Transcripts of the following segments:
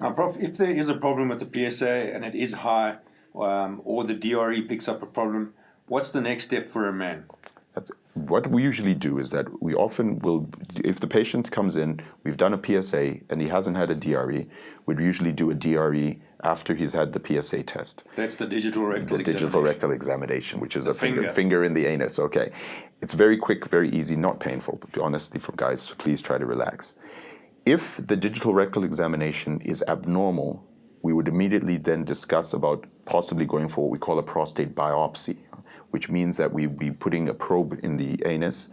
Now, Prof, if there is a problem with the PSA and it is high, or the DRE picks up a problem, what's the next step for a man? What we usually do is that we often will, if the patient comes in, we've done a PSA and he hasn't had a DRE, we'd usually do a DRE after he's had the PSA test. That's the digital rectal examination. Digital rectal examination, which is The a finger in the anus. Okay. It's very quick, very easy, not painful. But honestly, for guys, please try to relax. If the digital rectal examination is abnormal, we would immediately then discuss about possibly going for what we call a prostate biopsy, which means that we'd be putting a probe in the anus,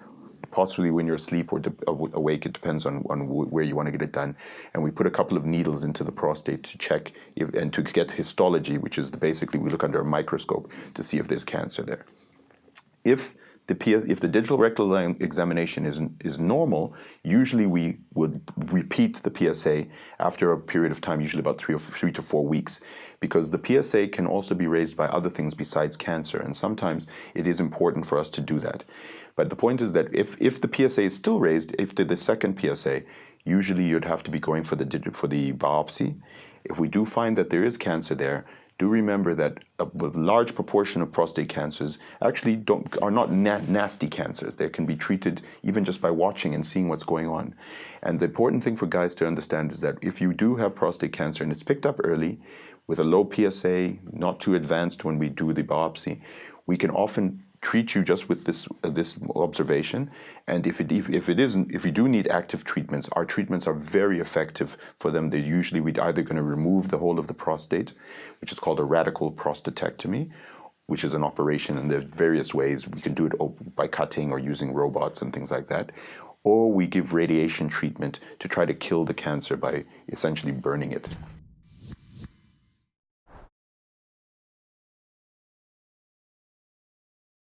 possibly when you're asleep or awake, it depends on where you want to get it done. And we put a couple of needles into the prostate to check and to get histology, which is basically we look under a microscope to see if there's cancer there. If the digital rectal examination is normal, usually we would repeat the PSA after a period of time, usually about 3 to 4 weeks, because the PSA can also be raised by other things besides cancer, and sometimes it is important for us to do that. But the point is that if the PSA is still raised, after the second PSA, usually you'd have to be going for the biopsy. If we do find that there is cancer there, do remember that a large proportion of prostate cancers actually are not nasty cancers. They can be treated even just by watching and seeing what's going on. And the important thing for guys to understand is that if you do have prostate cancer and it's picked up early with a low PSA, not too advanced when we do the biopsy, we can often treat you just with this observation, and if you do need active treatments, our treatments are very effective for them. We're either going to remove the whole of the prostate, which is called a radical prostatectomy, which is an operation, and there's various ways we can do it by cutting or using robots and things like that, or we give radiation treatment to try to kill the cancer by essentially burning it.